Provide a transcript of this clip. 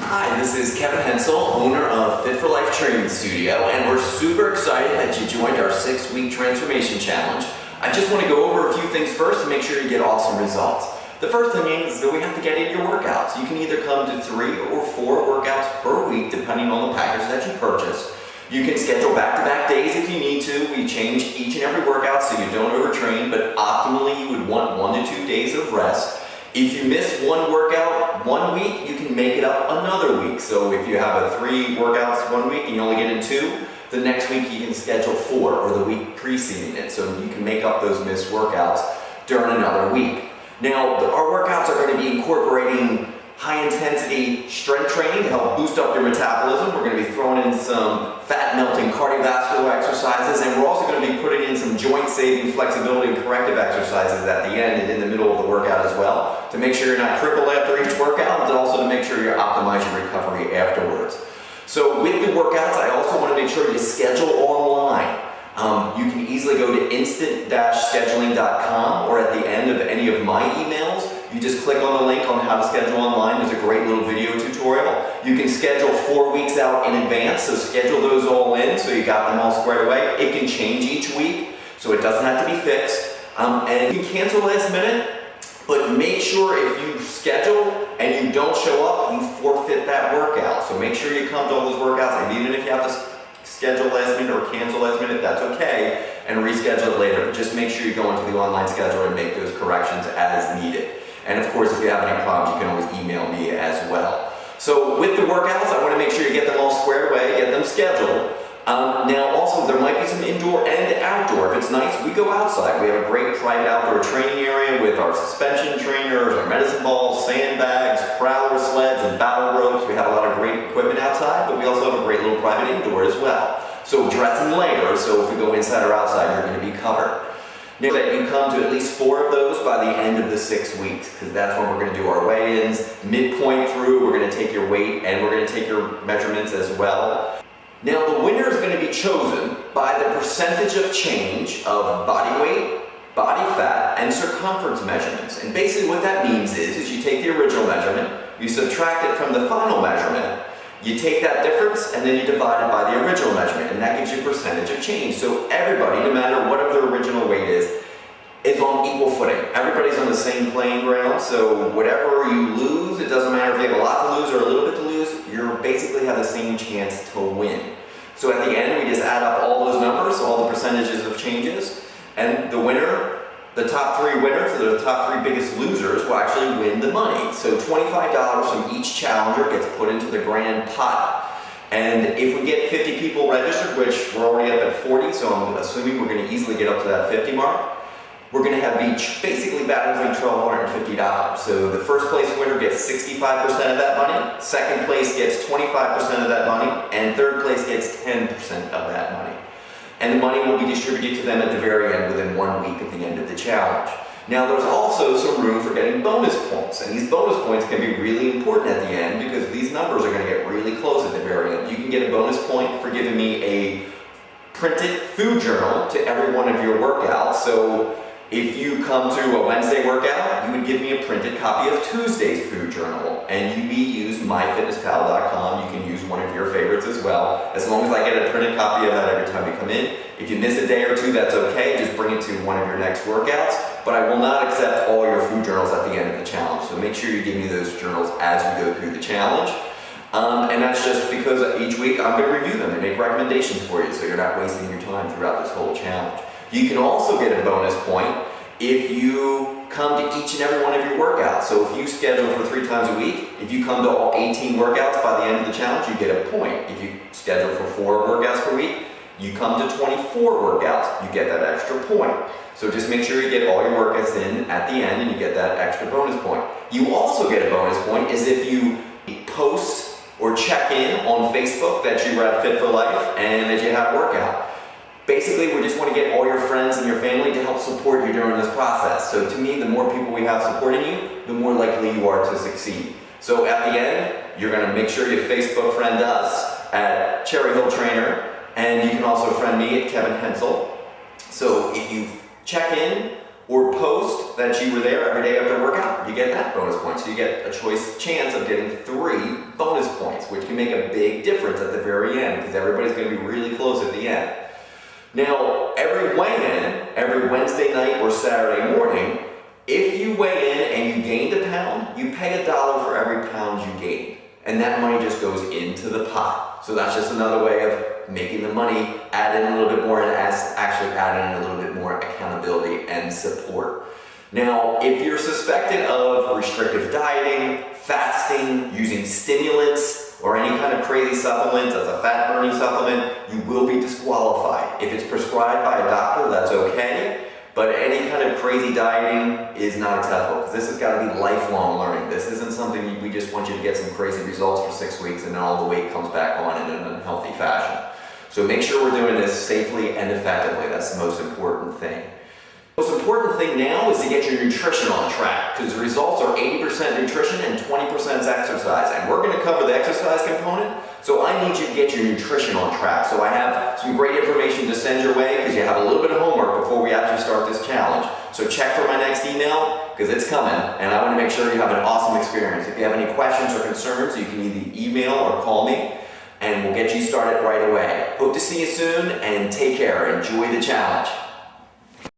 Hi, this is Kevin Hensel, owner of Fit4Life Training Studio, and we're super excited that you joined our 6-week transformation challenge. I just want to go over a few things first to make sure you get awesome results. The first thing is that we have to get in your workouts. You can either come to 3 or 4 workouts per week depending on the package that you purchase. You can schedule back-to-back days if you need to. We change each and every workout so you don't overtrain, but optimally you would want 1 to 2 days of rest. If you miss one workout 1 week, you can make it up another week. So if you have 3 workouts 1 week and you only get in 2, the next week you can schedule 4 or the week preceding it. So you can make up those missed workouts during another week. Now, our workouts are going to be incorporating high-intensity strength training to help boost up your metabolism. We're going to be throwing in some fat-melting cardiovascular exercises, and we're also going to be putting in some joint-saving flexibility and corrective exercises at the end and in the middle of the workout as well to make sure you're not crippled after each workout, and also to make sure you optimize your recovery afterwards. So with the workouts, I also want to make sure you schedule online. You can easily go to instant-scheduling.com, or at the end of any of my emails, you just click on the link on how to schedule online. There's a great little video tutorial. You can schedule 4 weeks out in advance, so schedule those all in so you got them all squared away. It can change each week, so it doesn't have to be fixed. And you can cancel last minute, but make sure if you schedule and you don't show up, you forfeit that workout. So make sure you come to all those workouts, and even if you have to schedule last minute or cancel last minute, that's okay, and reschedule it later. But just make sure you go into the online schedule and make those corrections as needed. And of course, if you have any problems, you can always email me as well. So with the workouts, I want to make sure you get them all squared away, get them scheduled. Now also, there might be some indoor and outdoor. If it's nice, we go outside. We have a great private outdoor training area with our suspension trainers, our medicine balls, sandbags, prowler sleds, and battle ropes. We have a lot of great equipment outside, but we also have a great little private indoor as well. So dress in layers, so if we go inside or outside, you're going to be covered. Now that you come to at least 4 of those by the end of the 6 weeks, because that's when we're going to do our weigh-ins. Midpoint through, we're going to take your weight and we're going to take your measurements as well. Now the winner is going to be chosen by the percentage of change of body weight, body fat, and circumference measurements. And basically what that means is you take the original measurement, you subtract it from the final measurement, you take that difference, and then you divide it by the original measurement, and that gives you percentage of change. So everybody, no matter what their original weight is on equal footing. Everybody's on the same playing ground, so whatever you lose, it doesn't matter if you have a lot to lose or a little bit to lose, you basically have the same chance to win. So at the end, we just add up all those numbers, all the percentages of changes, and the winner, the top 3 winners, or the top 3 biggest losers, will actually win the money. So $25 from each challenger gets put into the grand pot. And if we get 50 people registered, which we're already up at 40, so I'm assuming we're going to easily get up to that 50 mark, we're going to have each basically battling $1,250. So the first place winner gets 65% of that money, second place gets 25% of that money, and third place gets 10% of that money. And the money will be distributed to them at the very end within 1 week of the end of the challenge. Now there's also some room for getting bonus points, and these bonus points can be really important at the end because these numbers are going to get really close at the very end. You can get a bonus point for giving me a printed food journal to every one of your workouts. So if you come to a Wednesday workout, you would give me a printed copy of Tuesday's food journal, and we use myfitnesspal.com. You can use one of your favorites as well, as long as I get a printed copy of that every time you come in. If you miss a day or 2, that's okay. Just bring it to one of your next workouts, but I will not accept all your food journals at the end of the challenge. So make sure you give me those journals as we go through the challenge. And that's just because each week I'm going to review them and make recommendations for you, so you're not wasting your time throughout this whole challenge. You can also get a bonus point if you come to each and every one of your workouts. So if you schedule for 3 times a week, if you come to all 18 workouts by the end of the challenge, you get a point. If you schedule for 4 workouts per week, you come to 24 workouts, you get that extra point. So just make sure you get all your workouts in at the end and you get that extra bonus point. You also get a bonus point is if you post or check in on Facebook that you were at Fit4Life and that you had a workout. Basically, we just want to get all your friends and your family to help support you during this process. So to me, the more people we have supporting you, the more likely you are to succeed. So at the end, you're going to make sure you Facebook friend us at Cherry Hill Trainer, and you can also friend me at Kevin Hensel. So if you check in or post that you were there every day after workout, you get that bonus point. So you get a chance of getting 3 bonus points. make a big difference at the very end because everybody's going to be really close at the end. Now, every weigh-in, every Wednesday night or Saturday morning, if you weigh in and you gained a pound, you pay $1 for every pound you gained. And that money just goes into the pot. So that's just another way of making the money, add in a little bit more, and actually add in a little bit more accountability and support. Now, if you're suspected of restrictive dieting, fasting, using stimulants, or any kind of crazy supplement that's a fat burning supplement, you will be disqualified. If it's prescribed by a doctor, that's okay. But any kind of crazy dieting is not acceptable because this has got to be lifelong learning. This isn't something we just want you to get some crazy results for 6 weeks and then all the weight comes back on in an unhealthy fashion. So make sure we're doing this safely and effectively. That's the most important thing. The most important thing now is to get your nutrition on track because the results are 80% nutrition and 20% exercise. And we're going to cover the exercise component, so I need you to get your nutrition on track. So I have some great information to send your way because you have a little bit of homework before we actually start this challenge. So check for my next email because it's coming and I want to make sure you have an awesome experience. If you have any questions or concerns, you can either email or call me and we'll get you started right away. Hope to see you soon and take care. Enjoy the challenge.